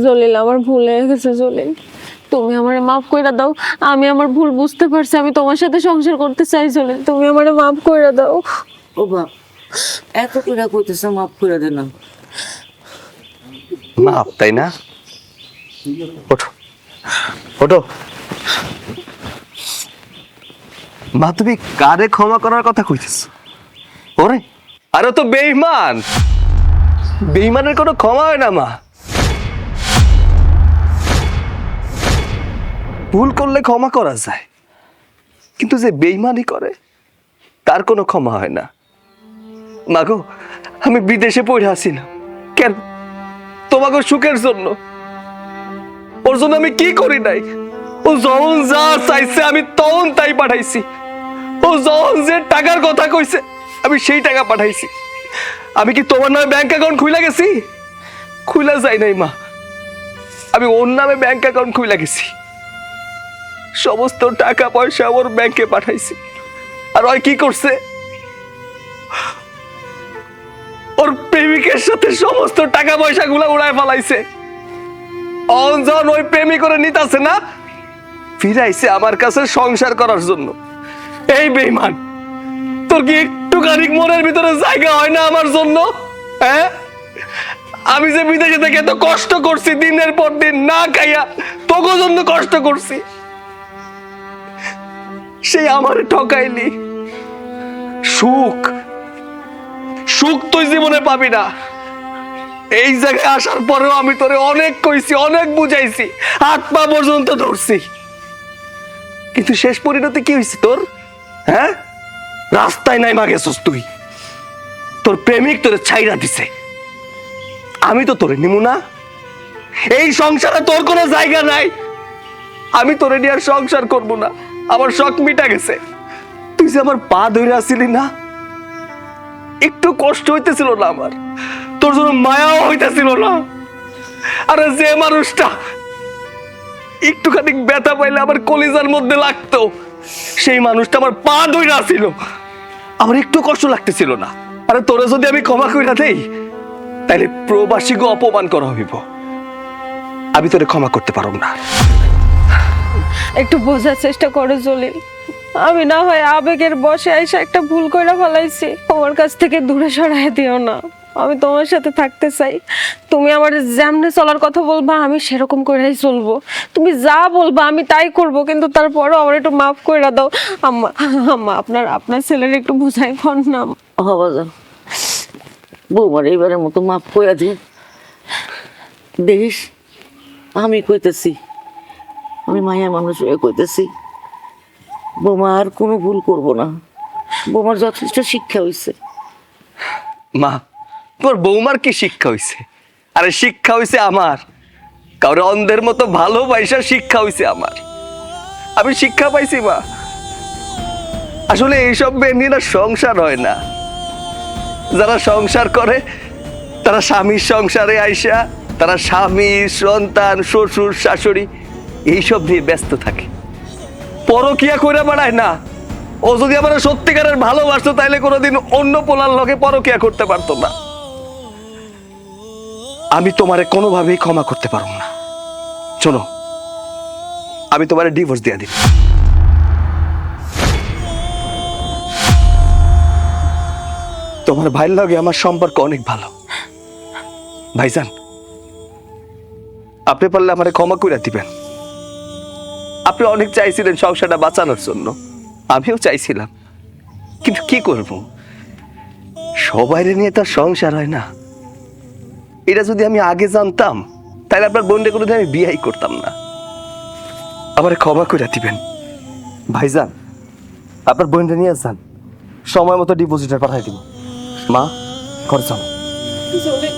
জলিল, আমার ভুল হয়ে গেছে জলিল, তুমি আমারে মাফ কইরা দাও। আমি আমার ভুল বুঝতে পারছি, আমি তোমার সাথে সংসার করতে চাই জলিল, তুমি আমারে মাফ কইরা দাও। ও বাপ, এত করে কইতেছে মাফ করে দে না। মাপ, তাই না? ওঠো ওঠো। মা, তুমি কারে ক্ষমা করার কথা কইতেছ? ওরে, আরে তো বেঈমান, বেঈমানের কোনো ক্ষমা হয় না মা। ভুল করলে ক্ষমা করা যায়, কিন্তু যে বেঈমানি করে তার কোনো ক্ষমা হয় না। মাগো, আমি বিদেশে পড়ে আসিলাম কেন? তোমাকে সুখের জন্য। ওর জন্য আমি কি করি নাই? ও যখন যা চাইছে আমি তখন তাই পাঠাইছি। ও যখন যে টাকার কথা কইছে আমি সেই টাকা পাঠাইছি। আমি কি তোমার নামে ব্যাংক অ্যাকাউন্ট খুলে গেছি? খুলে যাই নাই মা, আমি ওর নামে ব্যাংক অ্যাকাউন্ট খুলে গেছি। সমস্ত টাকা পয়সা ওর ব্যাংকে পাঠাইছি। আর ওই কি করছে? ওর প্রেমিকের সাথে সমস্ত টাকা পয়সা গুলা উড়ায় ফেলাইছে। অঞ্জন ওই প্রেমিক করে নিতাছে না, ফিরাইছে আমার কাছে সংসার করার জন্য। এই বেঈমান, তোর কি একটুখানি মনের ভিতরে জায়গা হয় না আমার জন্য? হ্যাঁ, আমি যে বিদেশে থেকে এত কষ্ট করছি, দিনের পর দিন না খাইয়া তোকে জন্য কষ্ট করছি, সেই আমারে ঠকাইলি। সুখ, সুখ তুই জীবনে পাবি না। এই জায়গায় আসার পরেও আমি তোরে অনেক কইছি, অনেক বুঝাইছি, হাত পা পর্যন্ত ধরছি, কিন্তু শেষ পরিণতি কি হয়েছে তোর? হ্যাঁ, রাস্তায় নাই মা গেছস তুই। তোর প্রেমিক তোরে ছাইরা দিছে, আমি তো তোরে নিমু না। এই সংসারে তোর কোনো জায়গা নাই। আমি তোরে নিয়ে আর সংসার করবো না, আমার শখ মিটা গেছে। তুই যে আমার পা ধরে আসিলি না, একটু কষ্ট হইতেছিল না আমার? তোর জন্য মায়াও হইতেছিল না? আরে যে মানুষটা একটুখানি ব্যথা পাইলে আমার কলিজার মধ্যে লাগতো, সেই মানুষটা আমার পা ধরে আসিল, আমার একটু কষ্ট লাগতেছিল না। আরে তোরে যদি আমি ক্ষমা কইরা দেই, তাহলে প্রবাসীকে অপমান করা হইব। আমি তোরে ক্ষমা করতে পারব না। একটু বোঝার চেষ্টা করো জলিল, আমি না হয় আবেগের বশে আইসা একটা ভুল কইরা ফেলাইছি, আমার কাছ থেকে দূরে সরাই দিও না। আমি তোমার সাথে থাকতে চাই, তুমি আমার যেমনে চলার কথা বলবা আমি সেরকম করেই চলবো। তুমি যা বলবা আমি তাই করব, কিন্তু তারপরও আমার একটু মাফ কইরা দাও। আম্মা, আম্মা, আপনার ছেলের একটু বুঝাই ফোন না। বাজান, বৌমার এইবারের মতো মাফ করে দে। দেখিস, আমি কইতেছি, আমি মায়া মানুষ হয়ে কইতেছি, বৌমা আর কোনো ভুল করবো না। বৌমার যথেষ্ট শিক্ষা হয়েছে। মা, তোর বৌমার কি শিক্ষা হইছে? আরে শিক্ষা হইছে আমার, কারণ অন্ধের মতো ভালোবাসা শিক্ষা হইছে আমার। আমি শিক্ষা পাইছি মা। আসলে এইসব মেয়ে নিয়ে না সংসার হয় না। যারা সংসার করে তারা স্বামীর সংসারে আইসা তারা স্বামী, সন্তান, শ্বশুর, শাশুড়ি এইসব নিয়ে ব্যস্ত থাকে, পরকিয়া কইরা বেড়ায় না। ও যদি আমার সত্যিকারের ভালোবাসতো তাইলে কোনোদিন অন্য পোলার লগে পরকিয়া করতে পারতো না। আমি তোমারে কোনোভাবেই ক্ষমা করতে পারব না। শোনো, আমি তোমারে ডিভোর্স দিয়ে দিব। তোমার ভাইয়ের লগে আমার সম্পর্ক অনেক ভালো। ভাইজান, আপনি পারলে আমারে ক্ষমা করে দিবেন। আপনি অনেক চাইছিলেন সংসারটা বাঁচানোর জন্য, আমিও চাইছিলাম, কিন্তু কি করব, সবাইরে নিয়ে তার সংসার হয় না। এটা যদি আমি আগে জানতাম তাহলে আপনার বোনকে কোনোদিন আমি বিয়াই করতাম না। আমারে ক্ষমা করে দিবেন ভাইজান। আপনার বোনটা নিয়ে যান, সময় মতো ডিপোজিটার পাঠাই দিব। মা, ঘর যাও। জলিল।